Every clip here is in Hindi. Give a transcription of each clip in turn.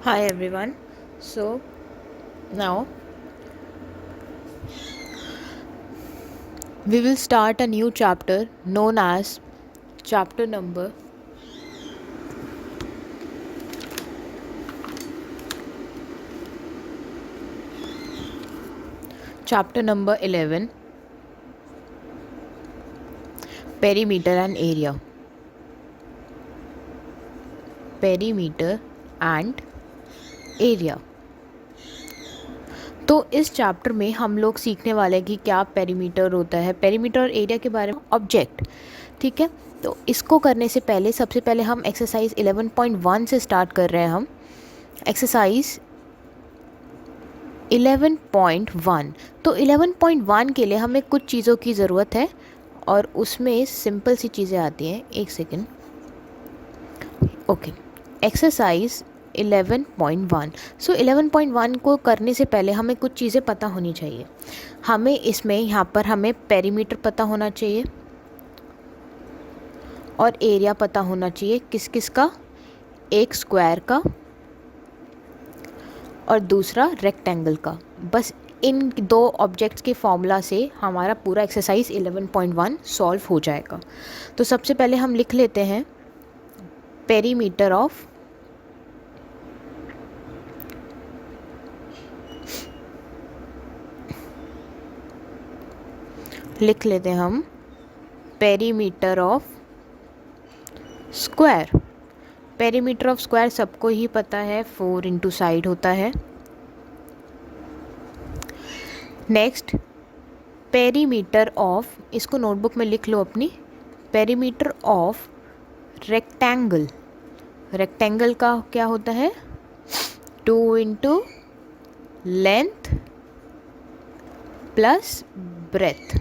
Hi everyone. So now we will start a new chapter known as chapter number chapter number 11, perimeter and area. Perimeter and area. तो इस चैप्टर में हम लोग सीखने वाले हैं कि क्या पेरीमीटर होता है, पेरीमीटर और एरिया के बारे में, ऑब्जेक्ट। ठीक है, तो इसको करने से पहले सबसे पहले हम एक्सरसाइज 11.1 से स्टार्ट कर रहे हैं। हम एक्सरसाइज 11.1। तो 11.1 के लिए हमें कुछ चीज़ों की ज़रूरत है और उसमें सिंपल सी चीज़ें आती हैं। एक सेकेंड। Okay, exercise 11.1। सो 11.1 को करने से पहले हमें कुछ चीज़ें पता होनी चाहिए। हमें इसमें यहाँ पर हमें पेरीमीटर पता होना चाहिए और एरिया पता होना चाहिए। किस किस का? एक स्क्वायर का और दूसरा रेक्टेंगल का। बस इन दो ऑब्जेक्ट्स के फॉर्मूला से हमारा पूरा एक्सरसाइज 11.1 सॉल्व हो जाएगा। तो सबसे पहले हम लिख लेते हैं पेरीमीटर ऑफ हम perimeter of square. Perimeter of square सबको ही पता है, 4 इंटू साइड होता है। नेक्स्ट, पेरीमीटर ऑफ, इसको नोटबुक में लिख लो अपनी, पेरीमीटर ऑफ रेक्टेंगल। रेक्टेंगल का क्या होता है? 2 इंटू लेंथ प्लस ब्रेथ।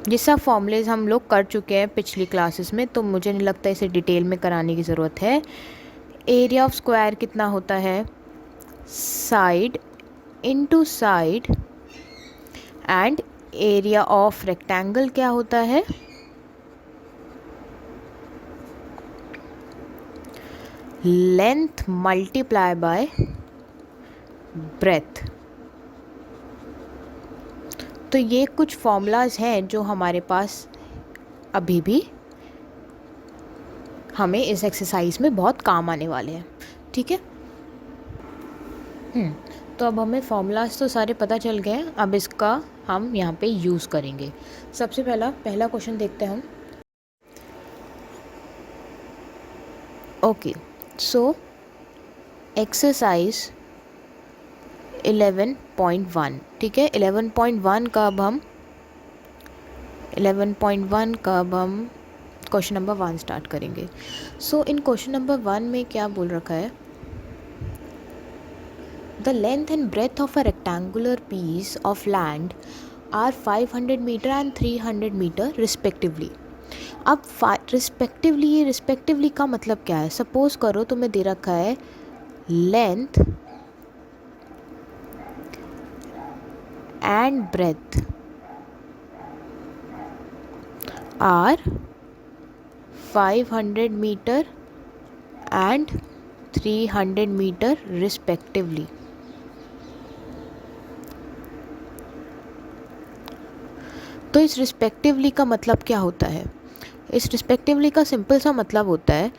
ये सब फॉर्मूलेज हम लोग कर चुके हैं पिछली क्लासेस में, तो मुझे नहीं लगता इसे डिटेल में कराने की ज़रूरत है। एरिया ऑफ स्क्वायर कितना होता है? Side into side. And area of rectangle क्या होता है? Length multiply by breath. तो ये कुछ फॉर्मूलाज हैं जो हमारे पास अभी भी हमें इस एक्सरसाइज में बहुत काम आने वाले हैं। ठीक है, तो अब हमें फॉर्मूलाज तो सारे पता चल गए हैं। अब इसका हम यहाँ पे यूज़ करेंगे। सबसे पहला क्वेश्चन देखते हैं हम। Okay, so exercise 11.1। ठीक है, 11.1 का अब हम क्वेश्चन नंबर 1 स्टार्ट करेंगे। सो इन क्वेश्चन नंबर 1 में क्या बोल रखा है? The length and breadth of a rectangular piece of land are 500 metre and 300 metre respectively. अब रिस्पेक्टिवली का मतलब क्या है? सपोज करो तुम्हें दे रखा है length and breadth are 500 metre and 300 metre respectively. तो इस रिस्पेक्टिवली का मतलब क्या होता है? इस रिस्पेक्टिवली का सिंपल सा मतलब होता है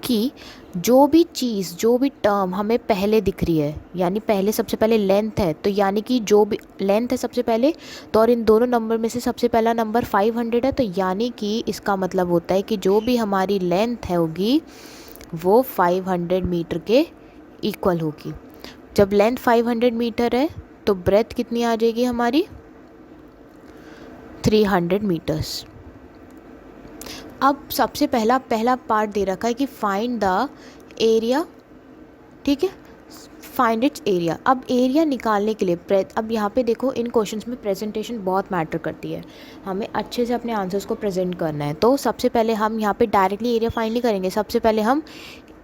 कि जो भी चीज़, जो भी टर्म हमें पहले दिख रही है, यानी पहले सबसे पहले लेंथ है, तो यानी कि जो भी लेंथ है सबसे पहले, तो और इन दोनों नंबर में से सबसे पहला नंबर 500 है, तो यानी कि इसका मतलब होता है कि जो भी हमारी लेंथ है होगी वो 500 मीटर के इक्वल होगी। जब लेंथ 500 मीटर है तो ब्रेथ कितनी आ जाएगी हमारी? 300 मीटर्स। अब सबसे पहला पार्ट दे रखा है कि फाइंड द एरिया। ठीक है, फाइंड इट्स एरिया। अब एरिया निकालने के लिए अब यहाँ पे देखो, इन क्वेश्चंस में प्रेजेंटेशन बहुत मैटर करती है। हमें अच्छे से अपने आंसर्स को प्रेजेंट करना है। तो सबसे पहले हम यहाँ पे डायरेक्टली एरिया फाइंड नहीं करेंगे, सबसे पहले हम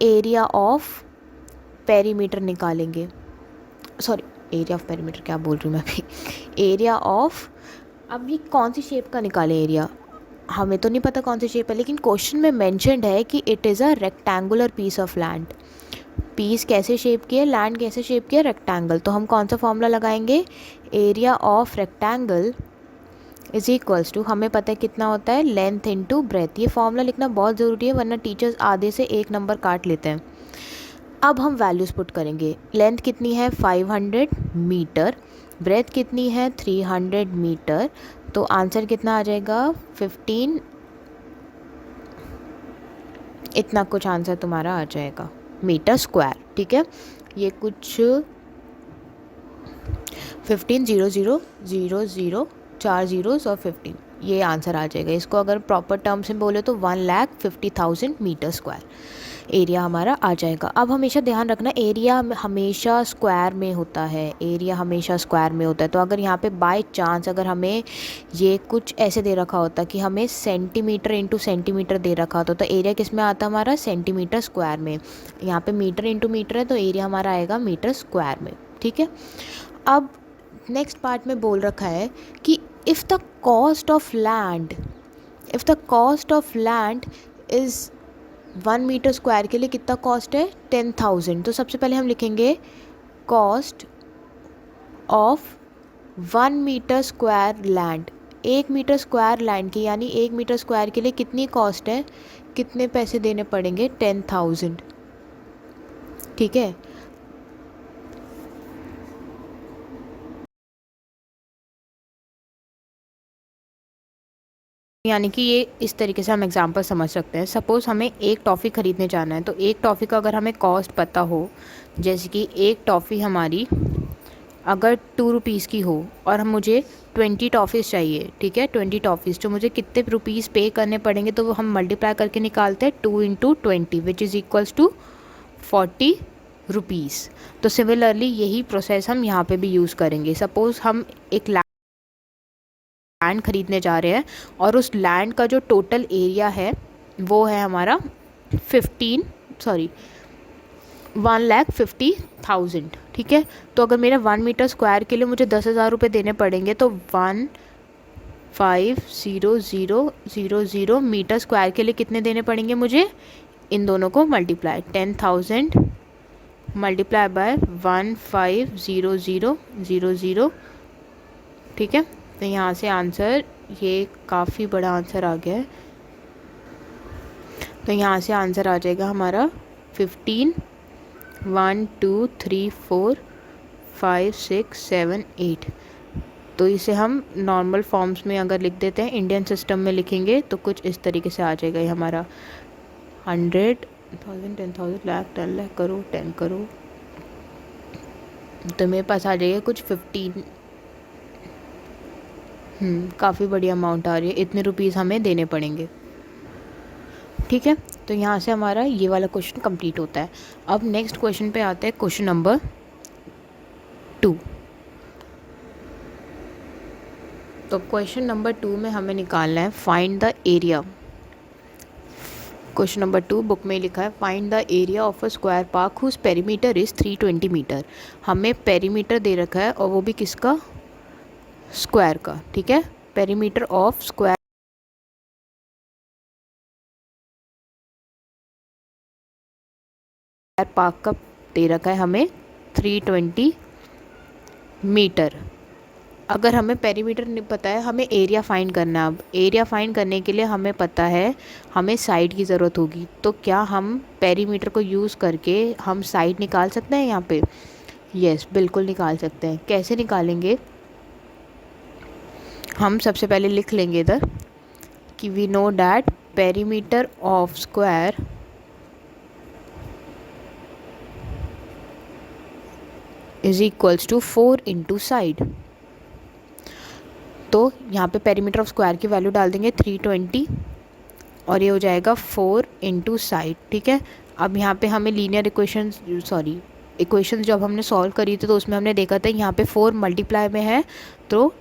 एरिया ऑफ पेरीमीटर निकालेंगे। सॉरी, एरिया ऑफ पेरीमीटर क्या बोल रही हूँ मैं अभी। एरिया ऑफ, अब ये कौन सी शेप का निकालें एरिया? हमें तो नहीं पता कौन सी शेप है, लेकिन क्वेश्चन में मेंशन्ड है कि it is a rectangular piece of land. Piece कैसे शेप की है, लैंड कैसे शेप की है, रेक्टेंगल। तो हम कौन सा फॉर्मूला लगाएंगे, area of rectangle is equals to, हमें पता है कितना होता है, लेंथ इनटू ब्रेथ। ये फॉर्मूला लिखना बहुत ज़रूरी है वरना टीचर्स आधे से एक नंबर काट लेते हैं। अब हम वैल्यूज़ पुट करेंगे। लेंथ कितनी है 500 मीटर, ब्रेथ कितनी है 300 मीटर, तो आंसर कितना आ जाएगा 15, इतना कुछ आंसर तुम्हारा आ जाएगा मीटर स्क्वायर। ठीक है, ये कुछ 15 0 0 0 0 4 जीरोस और 15, ये आंसर आ जाएगा। इसको अगर प्रॉपर टर्म्स में बोले तो 1,50,000 मीटर स्क्वायर एरिया हमारा आ जाएगा। अब हमेशा ध्यान रखना, एरिया हमेशा स्क्वायर में होता है, एरिया हमेशा स्क्वायर में होता है। तो अगर यहाँ पे बाय चांस अगर हमें ये कुछ ऐसे दे रखा होता कि हमें सेंटीमीटर इंटू सेंटीमीटर दे रखा होता तो एरिया किस में आता हमारा, सेंटीमीटर स्क्वायर में। यहाँ पे मीटर इंटू मीटर है तो एरिया हमारा आएगा मीटर स्क्वायर में। ठीक है, अब नेक्स्ट पार्ट में बोल रखा है कि if the cost of land is 1 metre square के लिए कितना कॉस्ट है 10,000। तो सबसे पहले हम लिखेंगे cost of 1 metre square land, 1 metre square land की, यानी 1 मीटर स्क्वायर के लिए कितनी कॉस्ट है, कितने पैसे देने पड़ेंगे 10,000। ठीक है, यानी कि ये इस तरीके से हम एग्जांपल समझ सकते हैं। सपोज़ हमें एक टॉफ़ी ख़रीदने जाना है, तो एक टॉफ़ी का अगर हमें कॉस्ट पता हो, जैसे कि एक टॉफ़ी हमारी अगर 2 रुपीज़ की हो और हम मुझे 20 टॉफ़ीज़ चाहिए, ठीक है 20 टॉफ़ीज़, तो मुझे कितने रुपीज़ पे करने पड़ेंगे, तो वो हम मल्टीप्लाई करके निकालते हैं 2 × 20 which is equals to 40 rupees. तो सिमिलरली यही प्रोसेस हम यहाँ पे भी यूज़ करेंगे। सपोज़ हम एक लैंड खरीदने जा रहे हैं और उस लैंड का जो टोटल एरिया है वो है हमारा 1,50,000। ठीक है, तो अगर मेरा 1 मीटर स्क्वायर के लिए मुझे 10,000 रुपये देने पड़ेंगे तो 1,50,000 मीटर स्क्वायर के लिए कितने देने पड़ेंगे मुझे, इन दोनों को मल्टीप्लाई, 10,000 मल्टीप्लाई बाय 1,50,000। ठीक है, तो यहाँ से आंसर, ये काफ़ी बड़ा आंसर आ गया है, तो यहाँ से आंसर आ जाएगा हमारा 15, 1 2 3 4 5 6 7 8। तो इसे हम नॉर्मल फॉर्म्स में अगर लिख देते हैं, इंडियन सिस्टम में लिखेंगे तो कुछ इस तरीके से आ जाएगा ये हमारा 100,000 10,000 लाख 10 लाख करोड़ 10 करोड़, तो मेरे पास आ जाएगा कुछ 15। काफ़ी बड़ी अमाउंट आ रही है, इतने रुपीज़ हमें देने पड़ेंगे। ठीक है, तो यहाँ से हमारा ये वाला क्वेश्चन कंप्लीट होता है। अब नेक्स्ट क्वेश्चन पे आते हैं, क्वेश्चन नंबर 2। तो क्वेश्चन नंबर 2 में हमें निकालना है find the area. Question number 2 book में लिखा है find the area of a square park whose perimeter is 320 metre. हमें पेरीमीटर दे रखा है और वो भी किसका, स्क्वायर का। ठीक है, पेरीमीटर ऑफ स्क्वायर पार्क का दे रखा है हमें 320 मीटर। अगर हमें पेरीमीटर नहीं पता है, हमें एरिया फाइंड करना है। अब एरिया फाइंड करने के लिए हमें पता है हमें साइड की ज़रूरत होगी, तो क्या हम पेरीमीटर को यूज़ करके हम साइड निकाल सकते हैं यहाँ पे? यस, बिल्कुल निकाल सकते हैं। कैसे निकालेंगे, हम सबसे पहले लिख लेंगे इधर कि we know that perimeter of square is equals to 4 into side. तो यहाँ पे पेरीमीटर ऑफ स्क्वायर की वैल्यू डाल देंगे 320 और ये हो जाएगा 4 इंटू साइड। ठीक है, अब यहाँ पे हमें लीनियर इक्वेशंस जब हमने सॉल्व करी थी तो उसमें हमने देखा था यहाँ पे 4 मल्टीप्लाई में है, तो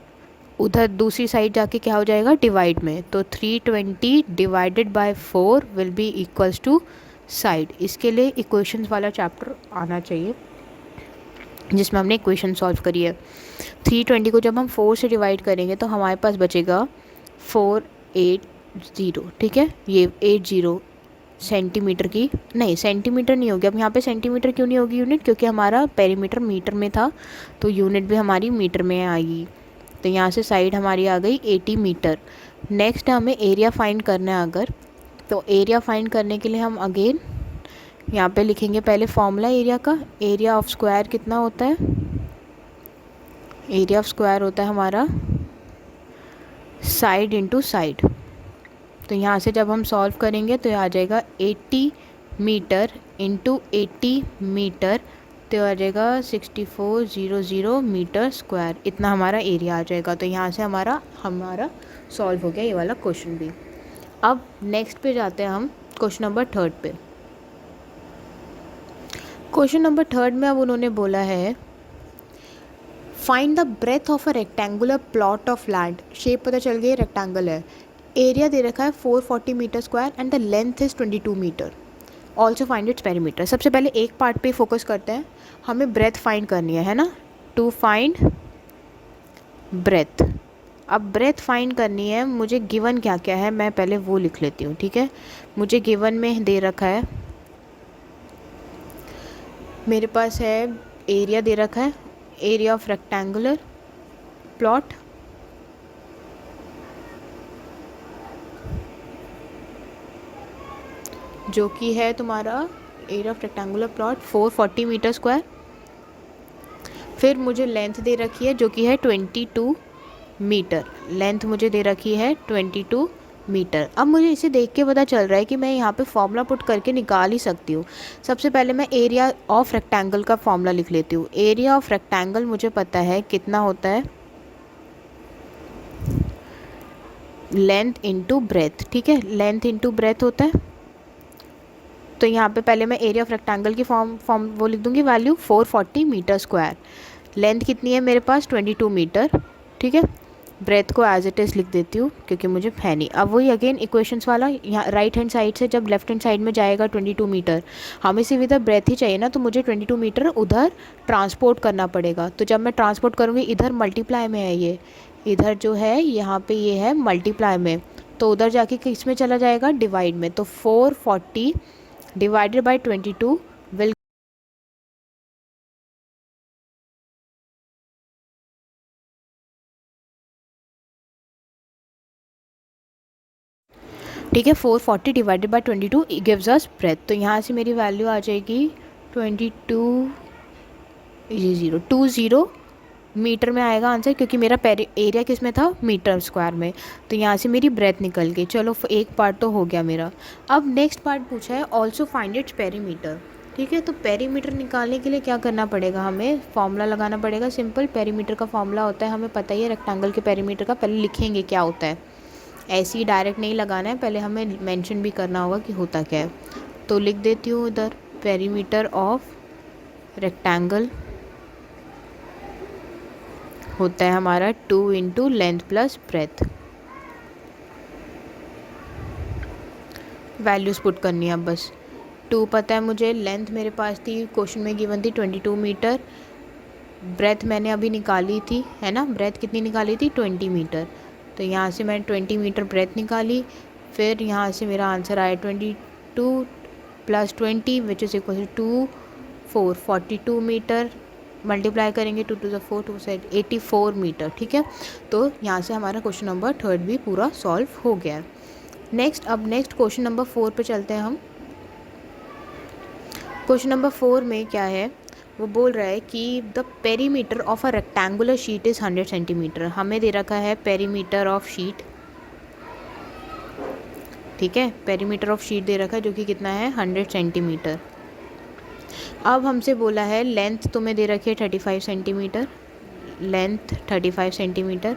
उधर दूसरी साइड जाके क्या हो जाएगा, डिवाइड में। तो 320 divided by 4 will be equals to side. इसके लिए इक्वेशंस वाला चैप्टर आना चाहिए जिसमें हमने इक्वेशन सॉल्व करी है। 320 को जब हम 4 से डिवाइड करेंगे तो हमारे पास बचेगा 480। ठीक है, ये 80 सेंटीमीटर की, नहीं सेंटीमीटर नहीं होगी। अब यहाँ पे सेंटीमीटर क्यों नहीं होगी यूनिट, क्योंकि हमारा पेरीमीटर मीटर में था, तो यूनिट भी हमारी मीटर में आएगी। तो यहाँ से साइड हमारी आ गई 80 मीटर। नेक्स्ट हमें एरिया फाइंड करना है अगर, तो एरिया फाइंड करने के लिए हम अगेन यहाँ पे लिखेंगे पहले फॉर्मूला एरिया का। एरिया ऑफ स्क्वायर कितना होता है, एरिया ऑफ स्क्वायर होता है हमारा साइड इंटू साइड। तो यहाँ से जब हम सॉल्व करेंगे तो आ जाएगा 80 मीटर इंटू 80 मीटर, तो आ जाएगा 6400 मीटर स्क्वायर, इतना हमारा एरिया आ जाएगा। तो यहाँ से हमारा सॉल्व हो गया ये वाला क्वेश्चन भी। अब नेक्स्ट पे जाते हैं हम क्वेश्चन नंबर 3 पे। क्वेश्चन नंबर 3 में अब उन्होंने बोला है find the breadth of a rectangular plot of land. Shape पता चल गई रेक्टेंगल है, एरिया दे रखा है 440 metre square and the length is 22 metre. Also find its perimeter. सबसे पहले एक पार्ट पे फोकस करते हैं, हमें ब्रेथ फाइंड करनी है ना, टू फाइंड ब्रेथ। अब ब्रेथ फाइंड करनी है, मुझे गिवन क्या क्या है मैं पहले वो लिख लेती हूँ, ठीक है। मुझे गिवन में दे रखा है, मेरे पास है एरिया दे रखा है, एरिया ऑफ रेक्टेंगुलर प्लॉट, जो कि है तुम्हारा area of rectangular plot 440 metre square. फिर मुझे लेंथ दे रखी है जो कि है 22 मीटर, लेंथ मुझे दे रखी है 22 मीटर। अब मुझे इसे देख के पता चल रहा है कि मैं यहाँ पे फॉर्मूला पुट करके निकाल ही सकती हूँ। सबसे पहले मैं एरिया ऑफ रेक्टेंगल का फॉर्मूला लिख लेती हूँ। एरिया ऑफ रेक्टेंगल मुझे पता है कितना होता है, लेंथ इंटू ब्रेथ, ठीक है, लेंथ इंटू ब्रेथ होता है। तो यहाँ पे पहले मैं एरिया ऑफ रेक्टेंगल की फॉर्म वो लिख दूँगी, वैल्यू 440 मीटर स्क्वायर। लेंथ कितनी है मेरे पास 22 मीटर, ठीक है। ब्रेथ को एज इट इज़ लिख देती हूँ क्योंकि मुझे है नहीं। अब वही अगेन इक्वेशंस वाला, यहाँ राइट हैंड साइड से जब लेफ्ट हैंड साइड में जाएगा 22 मीटर, हमें सिर्फ इधर ब्रेथ ही चाहिए ना, तो मुझे 22 मीटर उधर ट्रांसपोर्ट करना पड़ेगा। तो जब मैं ट्रांसपोर्ट करूँगी, इधर मल्टीप्लाई में है ये, इधर जो है यहाँ पे ये है मल्टीप्लाई में, तो उधर जाके किस में चला जाएगा, डिवाइड में। तो 440 डिवाइडेड बाई 22 विल, ठीक है, 440 divided by 22 gives us breadth. तो यहाँ से मेरी वैल्यू आ जाएगी 20 मीटर में आएगा आंसर, क्योंकि मेरा एरिया किस में था, मीटर स्क्वायर में। तो यहाँ से मेरी ब्रेथ निकल गई। चलो एक पार्ट तो हो गया मेरा। अब नेक्स्ट पार्ट पूछा है ऑल्सो फाइंड इट्स पेरीमीटर, ठीक है। तो पेरीमीटर निकालने के लिए क्या करना पड़ेगा, हमें फॉर्मूला लगाना पड़ेगा सिंपल। पेरीमीटर का फॉर्मूला होता है, हमें पता ही है रेक्टेंगल के पेरीमीटर का, पहले लिखेंगे क्या होता है, ऐसे ही डायरेक्ट नहीं लगाना है, पहले हमें मेंशन भी करना होगा कि होता क्या है। तो लिख देती हूँ इधर, पेरीमीटर ऑफ रेक्टेंगल होता है हमारा 2 into length plus breath. Values put करनी है अब बस। 2 पता है मुझे, लेंथ मेरे पास थी, क्वेश्चन में गिवन थी 22 मीटर, ब्रेथ मैंने अभी निकाली थी, है ना, ब्रेथ कितनी निकाली थी 20 मीटर। तो यहाँ से मैंने 20 मीटर ब्रेथ निकाली। फिर यहाँ से मेरा आंसर आया 22 plus 20 which is equal to 442 metre. Multiply करेंगे 2 टू द 4, 2 से 84 मीटर, ठीक है। तो यहाँ से हमारा क्वेश्चन नंबर 3 भी पूरा सॉल्व हो गया। अब नेक्स्ट क्वेश्चन नंबर 4 पे चलते हैं हम। क्वेश्चन नंबर 4 में क्या है, वो बोल रहा है कि the perimeter of a rectangular sheet is 100 centimetre. हमें दे रखा है पेरीमीटर ऑफ शीट, ठीक है, पेरीमीटर ऑफ शीट दे रखा है जो कि कितना है 100 सेंटीमीटर। अब हमसे बोला है लेंथ तुम्हें दे रखी है 35 सेंटीमीटर, लेंथ 35 सेंटीमीटर।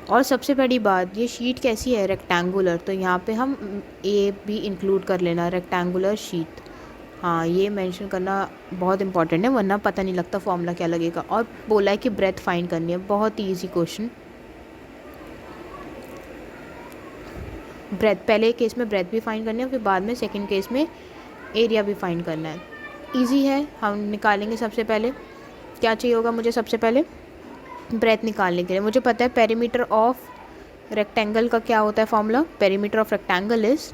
और सबसे बड़ी बात, ये शीट कैसी है, रेक्टेंगुलर, तो यहाँ पे हम ए भी इंक्लूड कर लेना, रेक्टेंगुलर शीट। हाँ, ये मेंशन करना बहुत इंपॉर्टेंट है, वरना पता नहीं लगता फॉर्मूला क्या लगेगा। और बोला है कि ब्रेथ फाइंड करनी है, बहुत ही ईजी क्वेश्चन। ब्रेथ, पहले केस में ब्रेथ भी फाइंड करनी है, फिर बाद में सेकंड केस में एरिया भी फाइंड करना है। इजी है, हम निकालेंगे। सबसे पहले क्या चाहिए होगा मुझे, सबसे पहले ब्रेथ निकालने के लिए मुझे पता है पेरीमीटर ऑफ रेक्टेंगल का क्या होता है formula, perimeter of rectangle is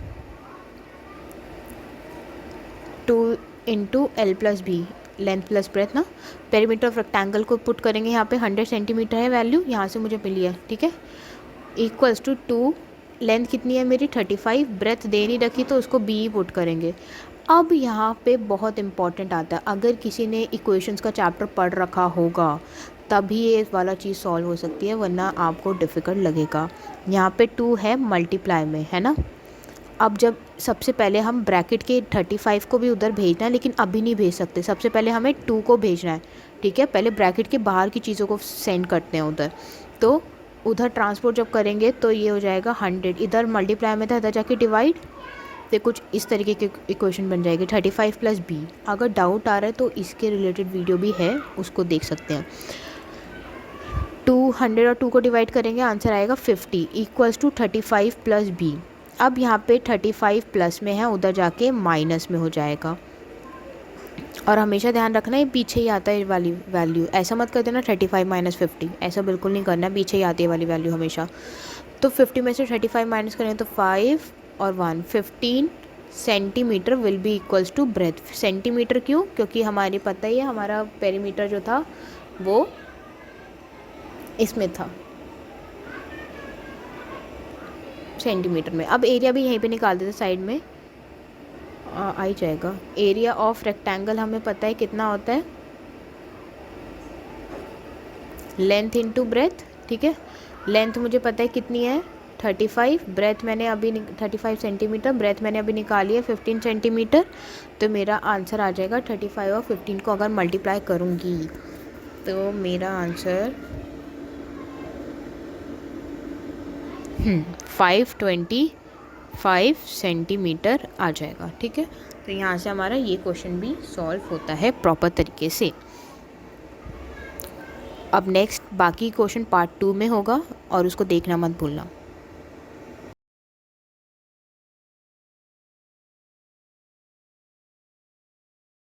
into L plus B, length plus breadth ना, पेरीमीटर ऑफ रेक्टेंगल को पुट करेंगे यहाँ पे 100 सेंटीमीटर है वैल्यू, यहाँ से मुझे मिली है, ठीक है, इक्वल्स टू 2, लेंथ कितनी है मेरी 35, ब्रेथ दे नहीं रखी तो उसको बी पुट करेंगे। अब यहाँ पे बहुत इंपॉर्टेंट आता है, अगर किसी ने इक्वेशंस का चैप्टर पढ़ रखा होगा तभी ये वाला चीज़ सॉल्व हो सकती है, वरना आपको डिफ़िकल्ट लगेगा। यहाँ पे 2 है मल्टीप्लाई में, है ना। अब जब सबसे पहले हम ब्रैकेट के 35 को भी उधर भेजना है, लेकिन अभी नहीं भेज सकते, सबसे पहले हमें 2 को भेजना है, ठीक है, पहले ब्रैकेट के बाहर की चीज़ों को सेंड करते हैं उधर। तो उधर ट्रांसपोर्ट जब करेंगे तो ये हो जाएगा 100, इधर मल्टीप्लाई में था, इधर जाके डिवाइड, तो कुछ इस तरीके की इक्वेशन बन जाएगी 35 प्लस बी। अगर डाउट आ रहा है तो इसके रिलेटेड वीडियो भी है, उसको देख सकते हैं। 200 और 2 को डिवाइड करेंगे, आंसर आएगा 50 इक्वल्स टू 35 प्लस बी। अब यहाँ पे 35 प्लस में है, उधर जाके माइनस में हो जाएगा, और हमेशा ध्यान रखना ये पीछे ही आता है वाली वैल्यू, ऐसा मत कर देना 35 माइनस 50, ऐसा बिल्कुल नहीं करना, पीछे ही आती है वाली वैल्यू हमेशा। तो 50 में से 35 माइनस करें तो 5 और 1, 15 centimetre will be equals to breadth. Centimetre क्यों? क्योंकि हमारी पता ही है हमारा पेरीमीटर जो था वो इसमें था सेंटीमीटर में। अब एरिया भी यहीं पे निकाल देते, साइड में आ ही जाएगा। एरिया ऑफ रेक्टेंगल हमें पता है कितना होता है, लेंथ इनटू ब्रेथ, ठीक है, लेंथ मुझे पता है कितनी है 35, ब्रेथ मैंने अभी 35 सेंटीमीटर, ब्रेथ मैंने अभी निकाली है 15 सेंटीमीटर, तो मेरा आंसर आ जाएगा 35 और 15 को अगर मल्टीप्लाई करूँगी तो मेरा आंसर 525 सेंटीमीटर आ जाएगा, ठीक है। तो यहाँ से हमारा ये क्वेश्चन भी सॉल्व होता है प्रॉपर तरीके से। अब नेक्स्ट बाकी क्वेश्चन पार्ट 2 में होगा और उसको देखना मत भूलना।